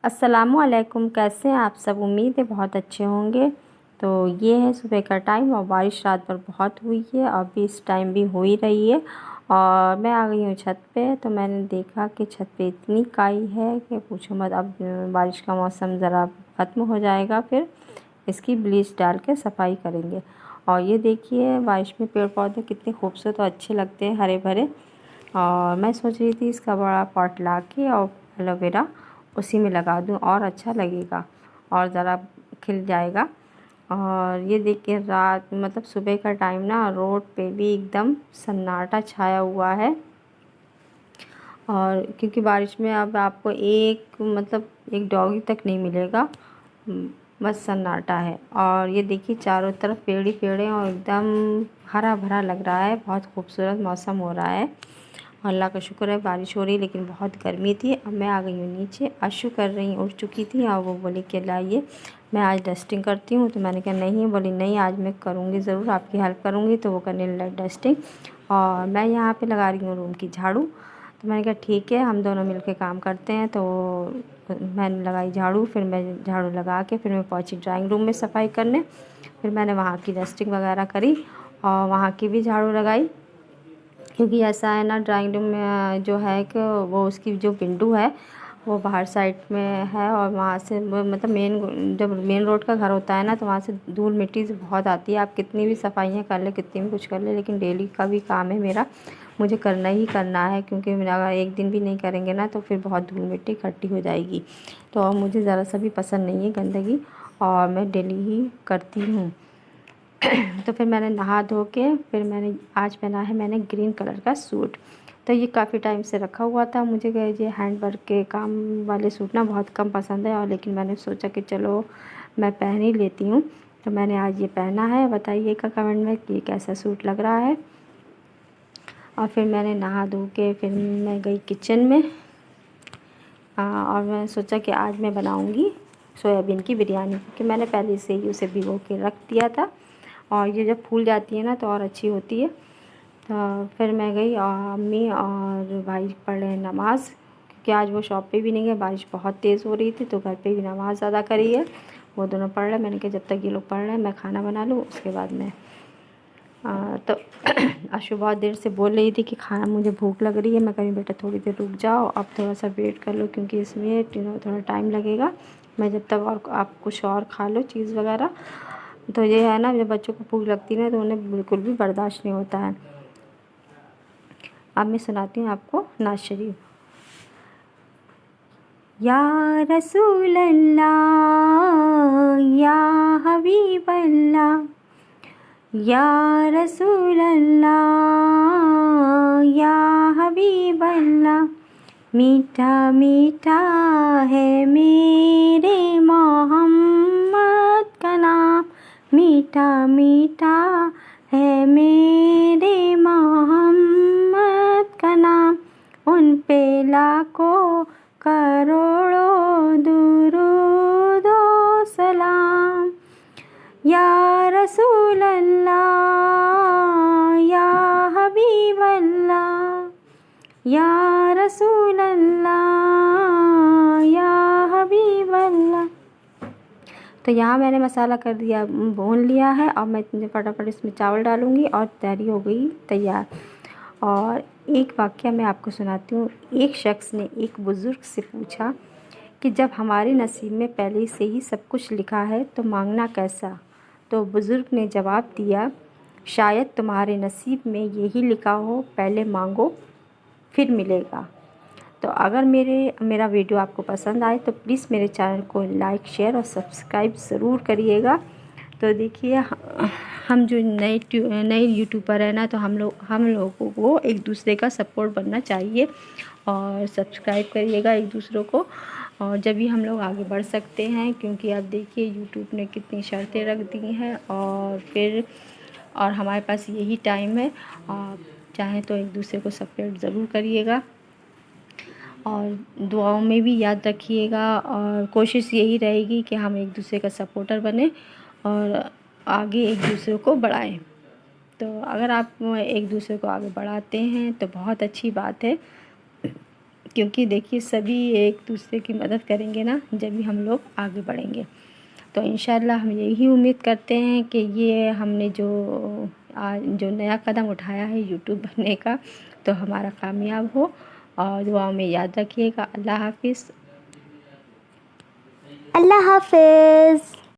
अस्सलामुअलैकुम, कैसे हैं आप सब। उम्मीद है बहुत अच्छे होंगे। तो ये है सुबह का टाइम और बारिश रात भर बहुत हुई है, अभी इस टाइम भी हो ही रही है। और मैं आ गई हूँ छत पे, तो मैंने देखा कि छत पे इतनी काई है कि पूछो मत। अब बारिश का मौसम ज़रा ख़त्म हो जाएगा, फिर इसकी ब्लीच डाल के सफाई करेंगे। और ये देखिए बारिश में पेड़ पौधे कितने खूबसूरत और अच्छे लगते हैं, हरे भरे। और मैं सोच रही थी इसका बड़ा पॉट ला के और एलोवेरा उसी में लगा दूँ और अच्छा लगेगा और ज़रा खिल जाएगा। और ये देखिए रात मतलब सुबह का टाइम ना, रोड पे भी एकदम सन्नाटा छाया हुआ है। और क्योंकि बारिश में अब आपको एक डॉगी तक नहीं मिलेगा, बस सन्नाटा है। और ये देखिए चारों तरफ पेड़ ही पेड़ हैं और एकदम हरा भरा लग रहा है, बहुत खूबसूरत मौसम हो रहा है। अल्लाह का शुक्र है बारिश हो रही है, लेकिन बहुत गर्मी थी। अब मैं आ गई हूँ नीचे, आशू कर रही उठ चुकी थी और वो बोली कि लाइए मैं आज डस्टिंग करती हूँ। तो मैंने कहा नहीं, बोली नहीं आज मैं करूँगी ज़रूर, आपकी हेल्प करूँगी। तो वो करने लगी डस्टिंग और मैं यहाँ पे लगा रही हूँ रूम की झाड़ू। तो मैंने कहा ठीक है, हम दोनों मिलके काम करते हैं। तो मैंने लगाई झाड़ू, फिर मैं झाड़ू लगा के फिर मैं पहुँची ड्राइंग रूम में सफाई करने। फिर मैंने वहाँ की डस्टिंग वगैरह करी और वहाँ की भी झाड़ू लगाई। क्योंकि ऐसा है ना, ड्राइंग रूम में जो है कि वो उसकी जो विंडो है वो बाहर साइड में है और वहाँ से मतलब जब मेन रोड का घर होता है ना, तो वहाँ से धूल मिट्टी से बहुत आती है। आप कितनी भी सफाइयाँ कर ले, कितनी भी कुछ कर ले, लेकिन डेली का भी काम है मेरा, मुझे करना ही करना है। क्योंकि मेरा अगर एक दिन भी नहीं करेंगे ना तो फिर बहुत धूल मिट्टी इकट्ठी हो जाएगी। तो मुझे ज़रा सा भी पसंद नहीं है गंदगी, और मैं डेली ही करती हूँ। तो फिर मैंने नहा धो के फिर मैंने आज पहना है मैंने ग्रीन कलर का सूट। तो ये काफ़ी टाइम से रखा हुआ था। मुझे ये हैंड वर्क के काम वाले सूट ना बहुत कम पसंद है, और लेकिन मैंने सोचा कि चलो मैं पहन ही लेती हूँ। तो मैंने आज ये पहना है। बताइएगा कमेंट में कि कैसा सूट लग रहा है। और फिर मैंने नहा धो के फिर मैं गई किचन में। और मैं सोचा कि आज मैं बनाऊँगी सोयाबीन की बिरयानी, क्योंकि मैंने पहले से ही उसे भिगो के रख दिया था और ये जब फूल जाती है ना तो और अच्छी होती है। तो फिर मैं गई और अम्मी और भाई पढ़ रहे हैं नमाज़, क्योंकि आज वो शॉप पे भी नहीं है, बारिश बहुत तेज़ हो रही थी। तो घर पे भी नमाज़ अदा करी है, वो दोनों पढ़ रहे हैं। मैंने कहा जब तक ये लोग पढ़ रहे हैं मैं खाना बना लूँ, उसके बाद मैं तो आशु बहुत देर से बोल रही थी कि खाना मुझे भूख लग रही है। मैं कहीं बेटा थोड़ी देर रुक जाओ, अब थोड़ा सा वेट कर लो, क्योंकि इसमें थोड़ा टाइम लगेगा। मैं जब तक और आप कुछ और खा लो चीज़ वगैरह। तो ये है ना, जब बच्चों को भूख लगती है ना तो उन्हें बिल्कुल भी बर्दाश्त नहीं होता है। अब मैं सुनाती हूँ आपको नाज़ शरीफ। या रसूल अल्लाह या हबीब अल्लाह, या रसूल अल्लाह या हबीब अल्लाह, मीठा मीठा है मेरे मोहम्मद का नाम, मीठा मीठा है मेरे मोहम्मद का नाम, उन पे लाखों करोड़ों दुरूद और सलाम। या रसूल अल्लाह या हबीब अल्लाह, या रसूल अल्लाह या हबीब अल्लाह। तो यहाँ मैंने मसाला कर दिया, भून लिया है। अब मैं फटाफट इसमें चावल डालूँगी और तैयारी हो गई तैयार। और एक वाक़या मैं आपको सुनाती हूँ। एक शख्स ने एक बुज़ुर्ग से पूछा कि जब हमारे नसीब में पहले से ही सब कुछ लिखा है तो मांगना कैसा। तो बुज़ुर्ग ने जवाब दिया, शायद तुम्हारे नसीब में यही लिखा हो, पहले मांगो फिर मिलेगा। तो अगर मेरा वीडियो आपको पसंद आए तो प्लीज़ मेरे चैनल को लाइक शेयर और सब्सक्राइब ज़रूर करिएगा। तो देखिए हम जो नए यूट्यूबर हैं ना, तो हम लोगों को एक दूसरे का सपोर्ट बनना चाहिए और सब्सक्राइब करिएगा एक दूसरों को, और जब भी हम लोग आगे बढ़ सकते हैं। क्योंकि अब देखिए यूट्यूब ने कितनी शर्तें रख दी हैं और हमारे पास यही टाइम है। आप चाहें तो एक दूसरे को सपोर्ट ज़रूर करिएगा और दुआओं में भी याद रखिएगा। और कोशिश यही रहेगी कि हम एक दूसरे का सपोर्टर बने और आगे एक दूसरे को बढ़ाएं। तो अगर आप एक दूसरे को आगे बढ़ाते हैं तो बहुत अच्छी बात है। क्योंकि देखिए सभी एक दूसरे की मदद करेंगे ना, जब भी हम लोग आगे बढ़ेंगे। तो इंशाल्लाह हम यही उम्मीद करते हैं कि ये हमने जो नया कदम उठाया है यूट्यूब बनने का, तो हमारा कामयाब हो। और दुआओं में याद रखिएगा। अल्लाह हाफ़िज़। अल्लाह हाफिज़।